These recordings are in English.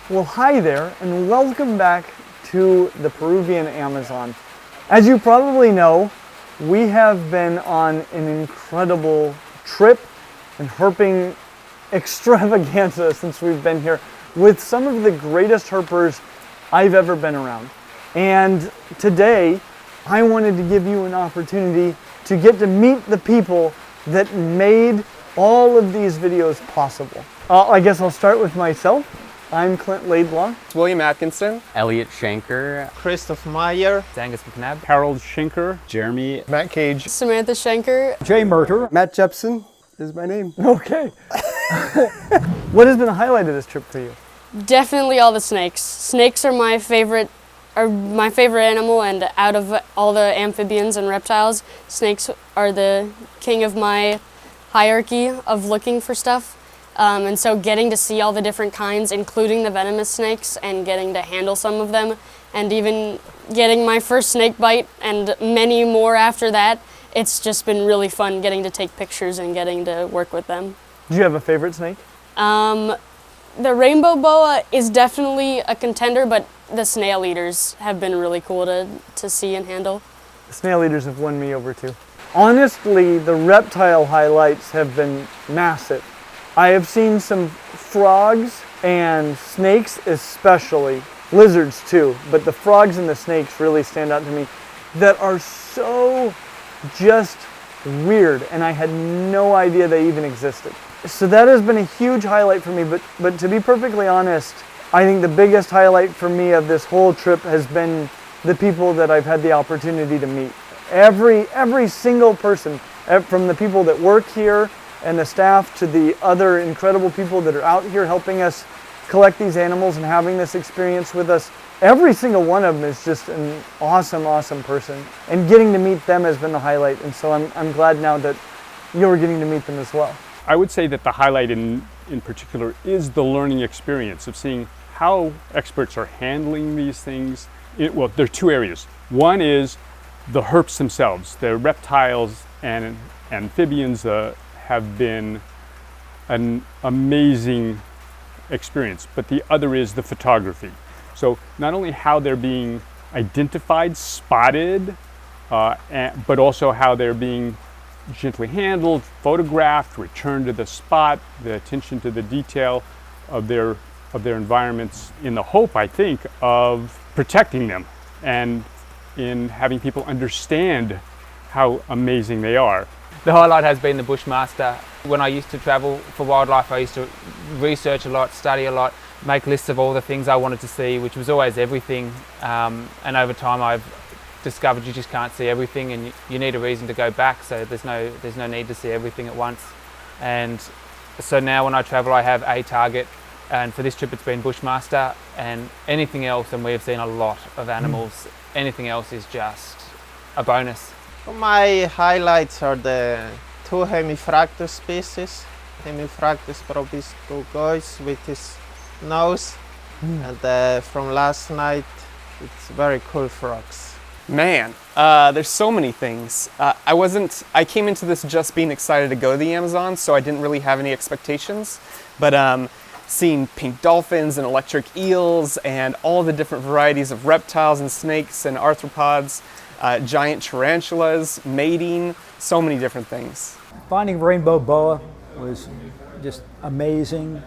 Well, hi there, and welcome back to the Peruvian Amazon. As you probably know, we have been on an incredible trip and herping extravaganza since we've been here with some of the greatest herpers I've ever been around. And today, I wanted to give you an opportunity to get to meet the people that made all of these videos possible. I guess I'll start with myself. I'm Clint LOVES. William Atkinson. Elliot Schenker. Christoph Meyer. Angus McNabb. Harold Schenker. Jeremy. Matt Cage. Samantha Schenker. Jay Murter. Matt Jepson is my name. Okay. What has been the highlight of this trip for you? Definitely all the snakes. Snakes are my favorite animal, and out of all the amphibians and reptiles, snakes are the king of my hierarchy of looking for stuff. And so getting to see all the different kinds, including the venomous snakes, and getting to handle some of them, and even getting my first snake bite and many more after that, it's just been really fun getting to take pictures and getting to work with them. Do you have a favorite snake? The rainbow boa is definitely a contender, but the snail eaters have been really cool to see and handle. The snail eaters have won me over too. Honestly, the reptile highlights have been massive. I have seen some frogs and snakes especially, lizards too, but the frogs and the snakes really stand out to me, that are so just weird, and I had no idea they even existed. So that has been a huge highlight for me, but to be perfectly honest, I think the biggest highlight for me of this whole trip has been the people that I've had the opportunity to meet. Every single person, from the people that work here and the staff to the other incredible people that are out here helping us collect these animals and having this experience with us. Every single one of them is just an awesome person. And getting to meet them has been the highlight. And so I'm glad now that you're getting to meet them as well. I would say that the highlight in particular is the learning experience of seeing how experts are handling these things. Well, there are two areas. One is the herps themselves. The reptiles and amphibians have been an amazing experience, but the other is the photography. So not only how they're being identified, spotted, but also how they're being gently handled, photographed, returned to the spot, the attention to the detail of their environments, in the hope, I think, of protecting them and in having people understand how amazing they are. The highlight has been the Bushmaster. When I used to travel for wildlife, I used to research a lot, study a lot, make lists of all the things I wanted to see, which was always everything. And over time I've discovered you just can't see everything, and you need a reason to go back, so there's no need to see everything at once. And so now when I travel, I have a target, and for this trip it's been Bushmaster, and anything else, and we've seen a lot of animals, anything else is just a bonus. My highlights are the two Hemifractus species. Hemifractus proboscis with his nose, and from last night, it's very cool frogs. Man, there's so many things. I came into this just being excited to go to the Amazon, so I didn't really have any expectations. But seeing pink dolphins and electric eels and all the different varieties of reptiles and snakes and arthropods, giant tarantulas, mating, so many different things. Finding rainbow boa was just amazing.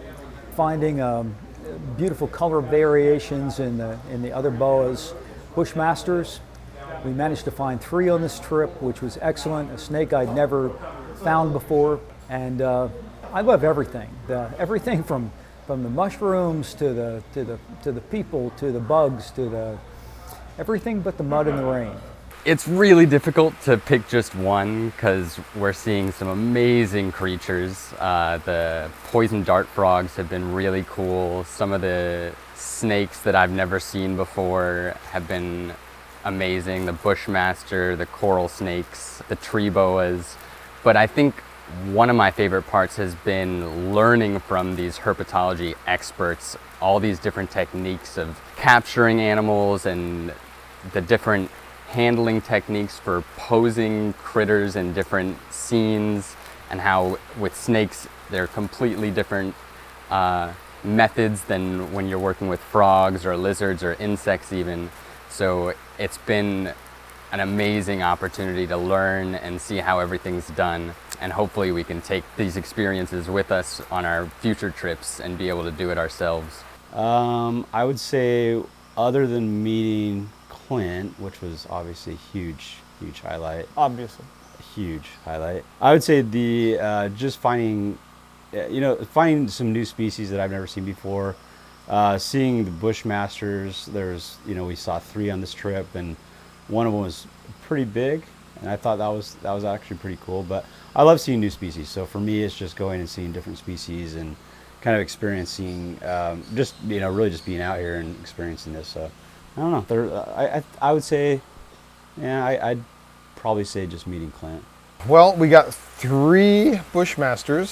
Finding beautiful color variations in the other boas. Bushmasters, we managed to find 3 on this trip, which was excellent. A snake I'd never found before, and I love everything. Everything from the mushrooms to the people to the bugs to everything but the mud and the rain. It's really difficult to pick just one because we're seeing some amazing creatures. The poison dart frogs have been really cool. Some of the snakes that I've never seen before have been amazing. The bushmaster, the coral snakes, the tree boas. But I think one of my favorite parts has been learning from these herpetology experts all these different techniques of capturing animals and the different handling techniques for posing critters in different scenes, and how with snakes they're completely different methods than when you're working with frogs or lizards or insects even. So it's been an amazing opportunity to learn and see how everything's done. And hopefully we can take these experiences with us on our future trips and be able to do it ourselves. I would say, other than meeting Clint, which was obviously a huge highlight. Obviously. A huge highlight. I would say the just finding some new species that I've never seen before. Seeing the Bushmasters, we saw 3 on this trip, and one of them was pretty big, and I thought that was actually pretty cool. But I love seeing new species, so for me it's just going and seeing different species and kind of experiencing, really just being out here and experiencing this. So I don't know. I would say, yeah, I'd probably say just meeting Clint. Well, we got 3 Bushmasters,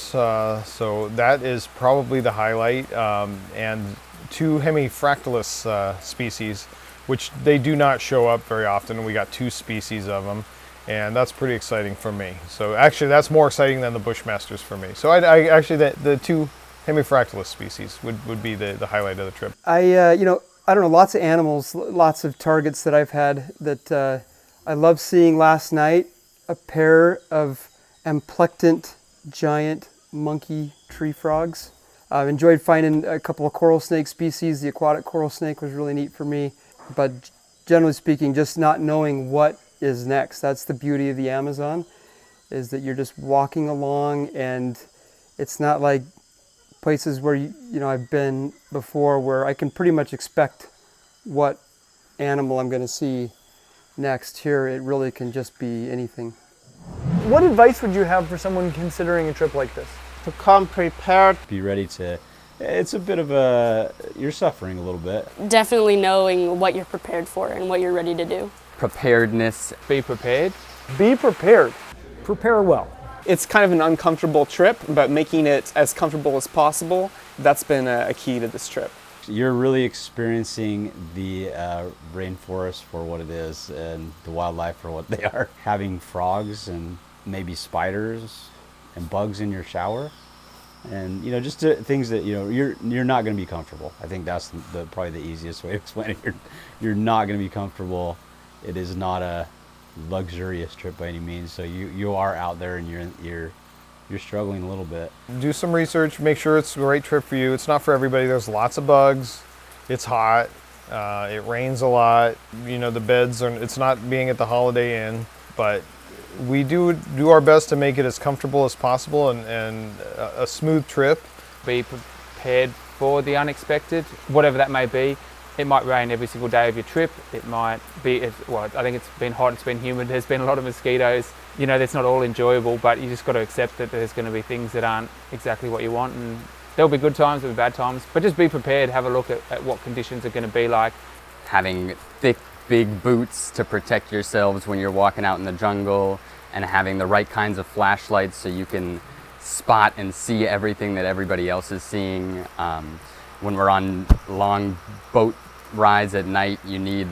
so that is probably the highlight, and 2 Hemifractylus species, which they do not show up very often. We got 2 species of them, and that's pretty exciting for me. So actually, that's more exciting than the Bushmasters for me. So I actually, the 2 Hemifractylus species would be the highlight of the trip. I don't know, lots of animals, lots of targets that I've had that I love seeing. Last night, a pair of amplectant giant monkey tree frogs. I've enjoyed finding a couple of coral snake species. The aquatic coral snake was really neat for me. But generally speaking, just not knowing what is next. That's the beauty of the Amazon, is that you're just walking along, and it's not like places where I've been before, where I can pretty much expect what animal I'm going to see next. Here it really can just be anything. What advice would you have for someone considering a trip like this? To come prepared. Be ready to, it's a bit of you're suffering a little bit. Definitely knowing what you're prepared for and what you're ready to do. Preparedness. Be prepared. Be prepared. Prepare well. It's kind of an uncomfortable trip, but making it as comfortable as possible, that's been a key to this trip. You're really experiencing the rainforest for what it is, and the wildlife for what they are. Having frogs and maybe spiders and bugs in your shower, and just things that you're not going to be comfortable. I think that's probably the easiest way to explain it. You're not going to be comfortable. It is not a luxurious trip by any means. So you are out there, and you're struggling a little bit. Do some research, make sure it's the right trip for you. It's not for everybody. There's lots of bugs. It's hot. It rains a lot. The beds are, it's not being at the Holiday Inn, but we do our best to make it as comfortable as possible and a smooth trip. Be prepared for the unexpected, whatever that may be. It might rain every single day of your trip. It might be, I think it's been hot, it's been humid, there's been a lot of mosquitoes. That's not all enjoyable, but you just got to accept that there's going to be things that aren't exactly what you want, and there'll be good times, there'll be bad times, but just be prepared, have a look at what conditions are going to be like. Having thick, big boots to protect yourselves when you're walking out in the jungle, and having the right kinds of flashlights so you can spot and see everything that everybody else is seeing. When we're on long boat rides at night, you need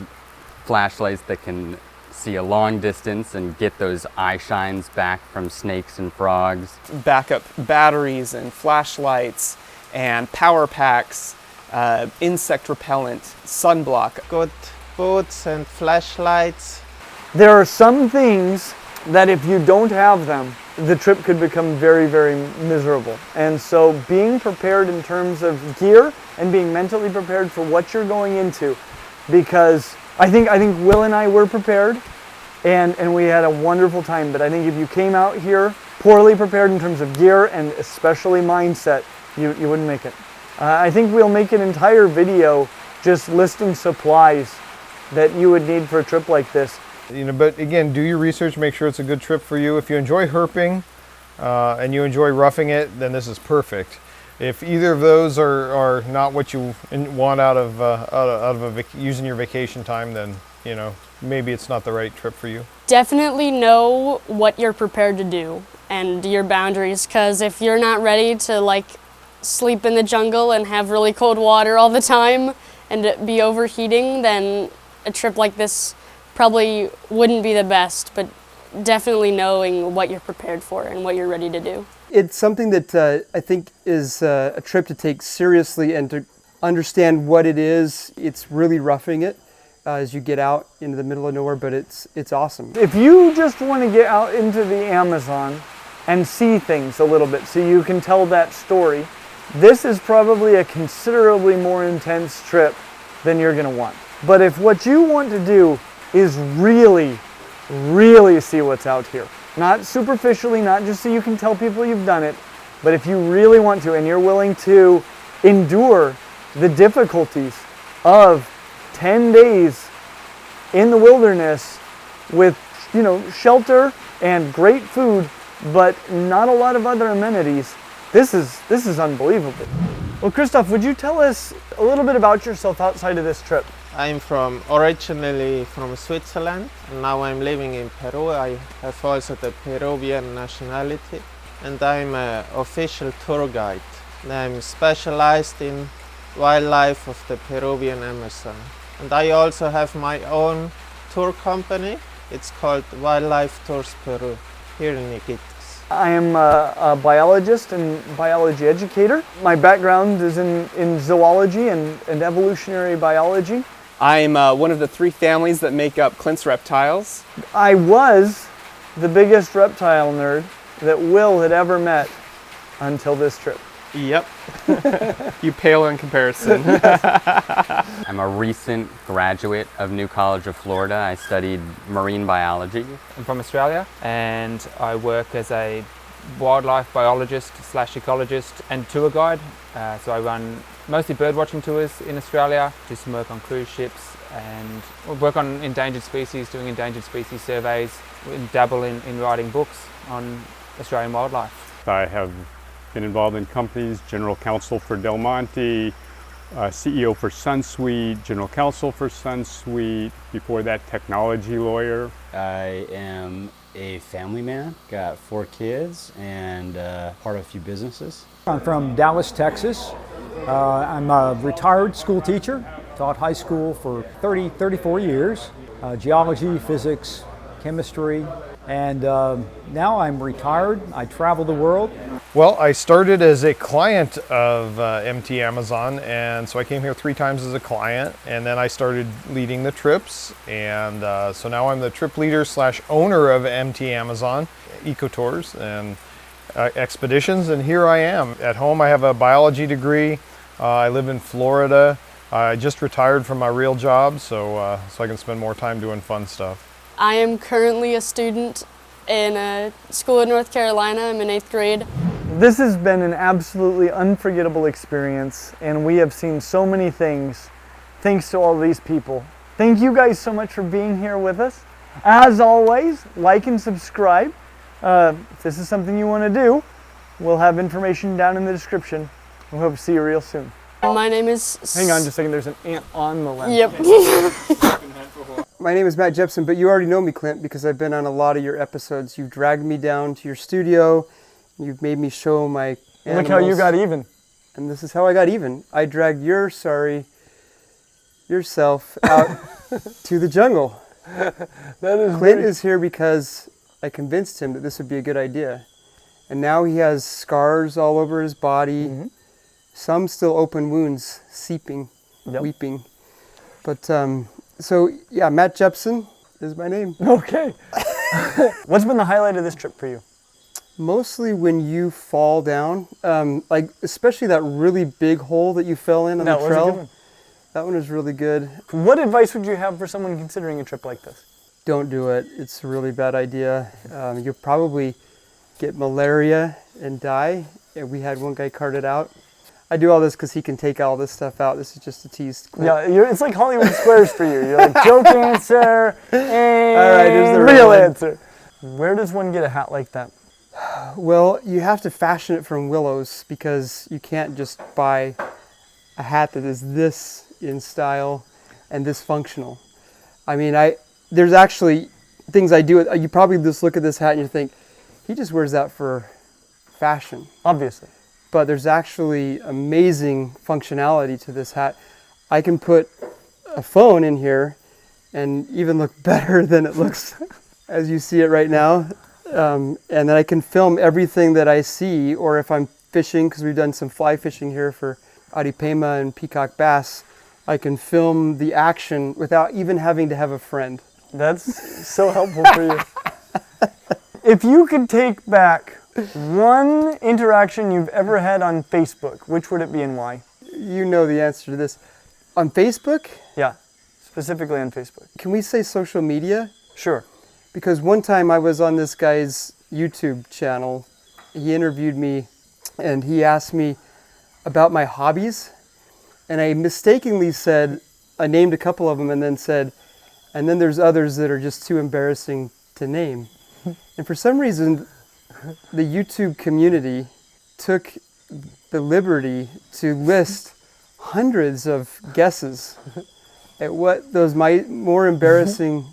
flashlights that can see a long distance and get those eye shines back from snakes and frogs. Backup batteries and flashlights and power packs, insect repellent, sunblock. Good boots and flashlights. There are some things that if you don't have them, the trip could become very, very miserable. And so being prepared in terms of gear and being mentally prepared for what you're going into, because I think Will and I were prepared and we had a wonderful time, but I think if you came out here poorly prepared in terms of gear and especially mindset, you wouldn't make it. I think we'll make an entire video just listing supplies that you would need for a trip like this. But again, do your research, make sure it's a good trip for you. If you enjoy herping and you enjoy roughing it, then this is perfect. If either of those are not what you want out of using your vacation time, then maybe it's not the right trip for you. Definitely know what you're prepared to do and your boundaries, because if you're not ready to sleep in the jungle and have really cold water all the time and be overheating, then a trip like this probably wouldn't be the best. But definitely knowing what you're prepared for and what you're ready to do. it's something that I think is a trip to take seriously and to understand what it is. It's really roughing it as you get out into the middle of nowhere, but it's awesome. If you just want to get out into the Amazon and see things a little bit so you can tell that story, this is probably a considerably more intense trip than you're going to want. But if what you want to do is really, really see what's out here, not superficially, not just so you can tell people you've done it, but if you really want to and you're willing to endure the difficulties of 10 days in the wilderness with, you know, shelter and great food, but not a lot of other amenities, this is unbelievable. Well, Christoph, would you tell us a little bit about yourself outside of this trip? I'm originally from Switzerland, and now I'm living in Peru. I have also the Peruvian nationality, and I'm an official tour guide. I'm specialized in wildlife of the Peruvian Amazon. And I also have my own tour company. It's called Wildlife Tours Peru, here in Iquitos. I am a biologist and biology educator. My background is in zoology and evolutionary biology. I'm one of the 3 families that make up Clint's Reptiles. I was the biggest reptile nerd that Will had ever met until this trip. Yep. You pale in comparison. I'm a recent graduate of New College of Florida. I studied marine biology. I'm from Australia, and I work as a wildlife biologist / ecologist and tour guide. So I run mostly birdwatching tours in Australia, do some work on cruise ships, and work on endangered species, doing endangered species surveys, and dabble in writing books on Australian wildlife. I have been involved in companies, general counsel for Del Monte, CEO for Sunsweet, general counsel for Sunsweet, before that technology lawyer. I am a family man, got 4 kids and part of a few businesses. I'm from Dallas, Texas. I'm a retired school teacher, taught high school for 34 years, geology, physics, chemistry, and now I'm retired. I travel the world. Well, I started as a client of MT Amazon, and so I came here 3 times as a client, and then I started leading the trips, and so now I'm the trip leader / owner of MT Amazon Ecotours and Expeditions, and here I am. At home I have a biology degree. I live in Florida. I just retired from my real job, so I can spend more time doing fun stuff. I am currently a student in a school in North Carolina. I'm in 8th grade. This has been an absolutely unforgettable experience, and we have seen so many things thanks to all these people. Thank you guys so much for being here with us. As always, like and subscribe. If this is something you want to do, we'll have information down in the description. We hope to see you real soon. My name is... Hang on just a second, there's an ant on the lens. Yep. My name is Matt Jepson, but you already know me, Clint, because I've been on a lot of your episodes. You've dragged me down to your studio. You've made me show my animals. Look how you got even. And this is how I got even. I dragged yourself out to the jungle. That is Clint is here because I convinced him that this would be a good idea. And now he has scars all over his body. Mm-hmm. Some still open wounds, seeping, weeping. But, so yeah, Matt Jepson is my name. Okay. What's been the highlight of this trip for you? Mostly when you fall down, like especially that really big hole that you fell in on the trail. That one was really good. What advice would you have for someone considering a trip like this? Don't do it. It's a really bad idea. You'll probably get malaria and die. Yeah, we had one guy carted out. I do all this because he can take all this stuff out. This is just a tease. Clint. Yeah, it's like Hollywood Squares for you. You're like, joke answer, and all right, here's the real answer. Where does one get a hat like that? Well, you have to fashion it from willows because you can't just buy a hat that is this in style and this functional. I mean, there's actually things I do. You probably just look at this hat and you think, he just wears that for fashion. Obviously. But there's actually amazing functionality to this hat. I can put a phone in here and even look better than it looks as you see it right now. And then I can film everything that I see, or if I'm fishing, because we've done some fly fishing here for Aripema and peacock bass, I can film the action without even having to have a friend. That's so helpful for you. If you could take back one interaction you've ever had on Facebook, which would it be and why? You know the answer to this. On Facebook? Yeah, specifically on Facebook. Can we say social media? Sure. Because one time I was on this guy's YouTube channel. He interviewed me and he asked me about my hobbies. And I mistakenly said, I named a couple of them and then said, and then there's others that are just too embarrassing to name. And for some reason, the YouTube community took the liberty to list hundreds of guesses at what those more embarrassing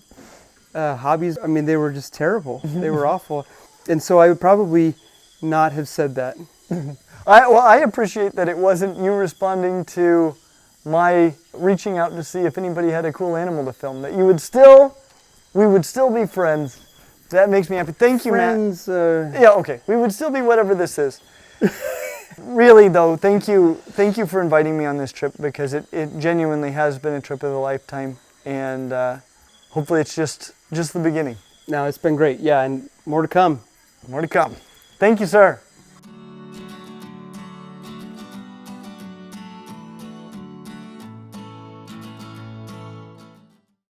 hobbies. I mean, they were just terrible. They were awful. And so I would probably not have said that. I appreciate that it wasn't you responding to my reaching out to see if anybody had a cool animal to film, that we would still be friends. That makes me happy. Thank you, Friends, Matt. Yeah, okay. We would still be whatever this is. Really, though, thank you for inviting me on this trip, because it genuinely has been a trip of a lifetime, and hopefully it's just the beginning. No, it's been great. Yeah, and more to come. More to come. Thank you, sir.